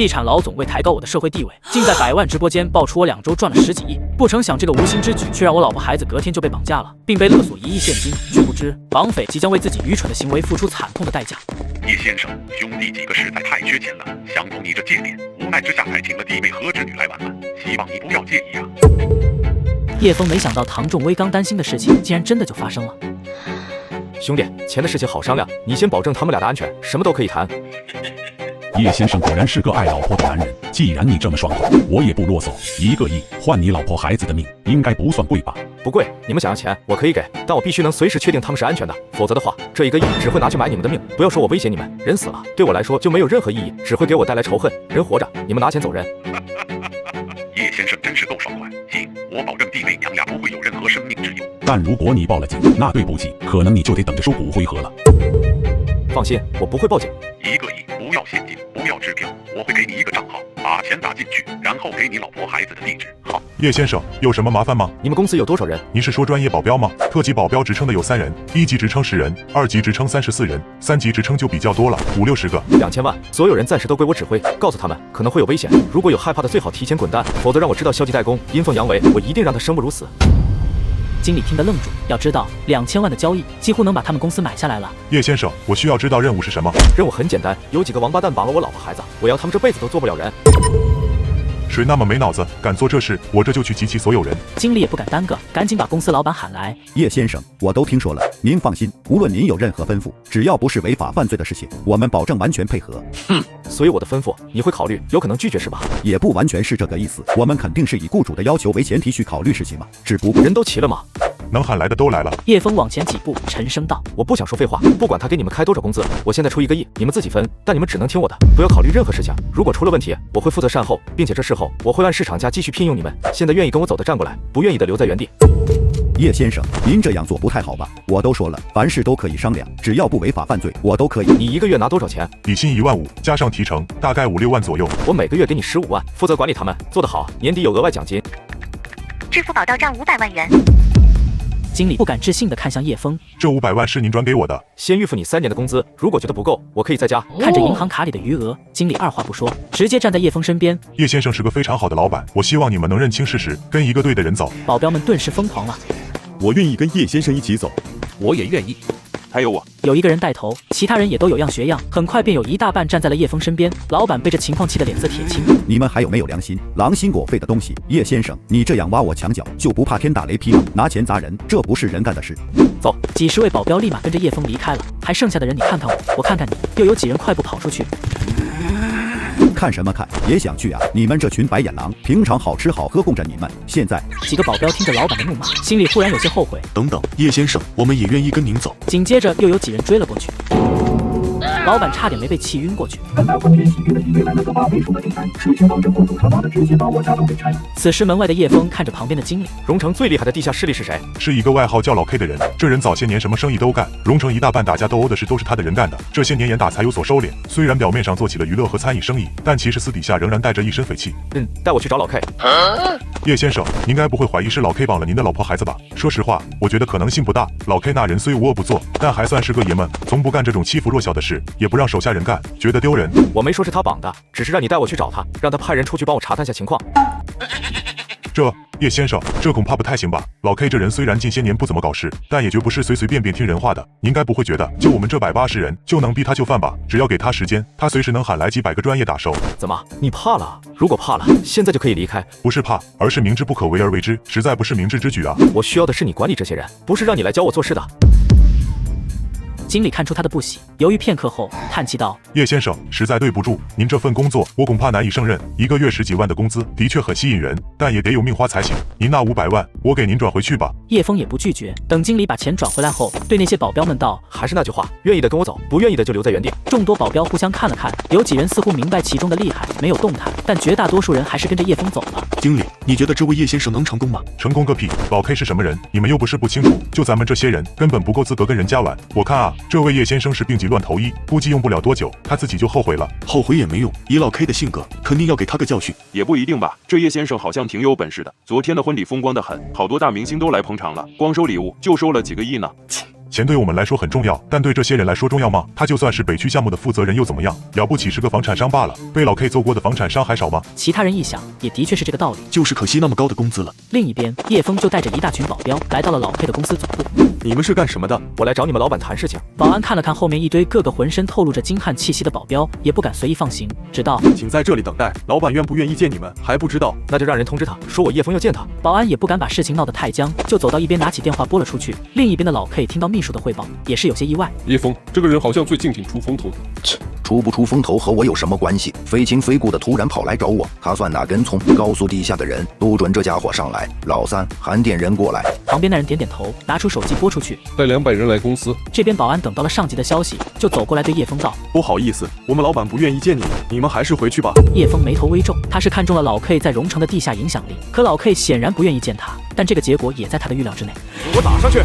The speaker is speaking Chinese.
地产老总为抬高我的社会地位，竟在100万直播间爆出我2周赚了10几亿。不成想这个无心之举却让我老婆孩子隔天就被绑架了，并被勒索1亿现金，却不知绑匪即将为自己愚蠢的行为付出惨痛的代价。叶先生，兄弟几个实在太缺钱了，想同你这借点，无奈之下才请了弟妹和侄女来玩玩，希望你不要介意啊。叶枫没想到唐仲威刚担心的事情竟然真的就发生了。兄弟，钱的事情好商量，你先保证他们俩的安全，什么都可以谈。叶先生果然是个爱老婆的男人，既然你这么爽口，我也不啰嗦，1个亿换你老婆孩子的命，应该不算贵吧？不贵，你们想要钱我可以给，但我必须能随时确定他们是安全的，否则的话，这1个亿只会拿去买你们的命。不要说我威胁你们，人死了对我来说就没有任何意义，只会给我带来仇恨。人活着，你们拿钱走人。叶先生真是够爽快，行，我保证弟妹娘俩不会有任何生命之忧。但如果你报了警，那对不起，可能你就得等着收骨灰盒了。放心，我不会报警。1个亿，不要现金，不要支票，我会给你一个账号，把钱打进去，然后给你老婆孩子的地址。好。叶先生，有什么麻烦吗？你们公司有多少人？您是说专业保镖吗？特级保镖职称的有3人，1级职称10人，2级职称34人，3级职称就比较多了，50、60个。2000万，所有人暂时都归我指挥，告诉他们可能会有危险，如果有害怕的最好提前滚蛋，否则让我知道消极怠工，阴奉阳违，我一定让他生不如死。经理听得愣住，要知道2000万的交易几乎能把他们公司买下来了。叶先生，我需要知道任务是什么？任务很简单，有几个王八蛋绑了我老婆孩子，我要他们这辈子都做不了人。谁那么没脑子，敢做这事，我这就去集齐所有人。经理也不敢耽搁，赶紧把公司老板喊来。叶先生，我都听说了，您放心，无论您有任何吩咐，只要不是违法犯罪的事情，我们保证完全配合。所以我的吩咐你会考虑，有可能拒绝是吧？也不完全是这个意思，我们肯定是以雇主的要求为前提去考虑事情嘛，只不过人都齐了吗？能喊来的都来了。叶枫往前几步，沉声道：“我不想说废话，不管他给你们开多少工资，我现在出1个亿，你们自己分，但你们只能听我的，不要考虑任何事情。如果出了问题，我会负责善后，并且这事后我会按市场价继续聘用你们。现在愿意跟我走的站过来，不愿意的留在原地。”叶先生，您这样做不太好吧？我都说了，凡事都可以商量，只要不违法犯罪，我都可以。你1个月拿多少钱？底薪1万5，加上提成，大概5、6万左右。我每个月给你15万，负责管理他们，做得好，年底有额外奖金。支付宝到账500万元。经理不敢置信地看向叶枫，这500万是您转给我的，先预付你3年的工资，如果觉得不够，我可以再加。看着银行卡里的余额，经理二话不说，直接站在叶枫身边。叶先生是个非常好的老板，我希望你们能认清事实，跟一个对的人走。保镖们顿时疯狂了。我愿意跟叶先生一起走。我也愿意。还有我。有一个人带头，其他人也都有样学样，很快便有一大半站在了叶枫身边。老板被这情况气得脸色铁青。你们还有没有良心？狼心狗肺的东西！叶先生，你这样挖我墙角，就不怕天打雷劈吗？拿钱砸人，这不是人干的事。走！几十位保镖立马跟着叶枫离开了，还剩下的人你看看我，我看看你，又有几人快步跑出去。看什么看？也想去啊！你们这群白眼狼，平常好吃好喝供着你们，现在……几个保镖听着老板的怒骂，心里忽然有些后悔。等等，叶先生，我们也愿意跟您走。紧接着又有几人追了过去。老板差点没被气晕过去。此时门外的叶枫看着旁边的经理，荣城最厉害的地下势力是谁？是一个外号叫老 K 的人。这人早些年什么生意都干，荣城一大半打架斗殴的事都是他的人干的。这些年严打才有所收敛，虽然表面上做起了娱乐和餐饮生意，但其实私底下仍然带着一身匪气。带我去找老 K。叶先生，您该不会怀疑是老 K 绑了您的老婆孩子吧？说实话，我觉得可能性不大。老 K 那人虽无恶不作，但还算是个爷们，从不干这种欺负弱小的事，也不让手下人干，觉得丢人。我没说是他绑的，只是让你带我去找他，让他派人出去帮我查探下情况。叶先生，这恐怕不太行吧？老 K 这人虽然近些年不怎么搞事，但也绝不是随随便便听人话的。您该不会觉得就我们这180人就能逼他就范吧？只要给他时间，他随时能喊来几百个专业打手。怎么，你怕了？如果怕了，现在就可以离开。不是怕，而是明知不可为而为之，实在不是明智之举啊！我需要的是你管理这些人，不是让你来教我做事的。经理看出他的不喜，犹豫片刻后叹气道：“叶先生，实在对不住，您这份工作我恐怕难以胜任。1个月10几万的工资的确很吸引人，但也得有命花才行。您那500万，我给您转回去吧。”叶枫也不拒绝。等经理把钱转回来后，对那些保镖们道：“还是那句话，愿意的跟我走，不愿意的就留在原地。”众多保镖互相看了看，有几人似乎明白其中的厉害，没有动弹，但绝大多数人还是跟着叶枫走了。经理，你觉得这位叶先生能成功吗？成功个屁！老 K 是什么人，你们又不是不清楚。就咱们这些人，根本不够资格跟人家玩。我看啊，这位叶先生是病急乱投医，估计用不了多久，他自己就后悔了。后悔也没用，以老 K 的性格，肯定要给他个教训。也不一定吧，这叶先生好像挺有本事的。昨天的婚礼风光得很，好多大明星都来捧场了，光收礼物就收了几个亿呢。钱对我们来说很重要，但对这些人来说重要吗？他就算是北区项目的负责人又怎么样？了不起是个房产商罢了，被老 K 揍过的房产商还少吗？其他人一想，也的确是这个道理。就是可惜那么高的工资了。另一边，叶枫就带着一大群保镖来到了老 K 的公司总部。你们是干什么的？我来找你们老板谈事情。保安看了看后面一堆个个浑身透露着精悍气息的保镖，也不敢随意放行，只道：请在这里等待，老板愿不愿意见你们还不知道。那就让人通知他，说我叶枫要见他。保安也不敢把事情闹得太僵，就走到一边拿起电话拨了出去。另一边的老 K 听到秘书的汇报，也是有些意外。叶枫这个人好像最近挺出风头的。切，出不出风头和我有什么关系？非亲非故的突然跑来找我，他算哪根葱？告诉地下的人，不准这家伙上来。老三，喊点人过来。旁边那人点点头，拿出手机拨出去。带200人来公司。这边保安等到了上级的消息，就走过来对叶枫道：不好意思，我们老板不愿意见你们，你们还是回去吧。叶枫眉头微皱，他是看中了老 K 在荣城的地下影响力，可老 K 显然不愿意见他，但这个结果也在他的预料之内。给我打上去！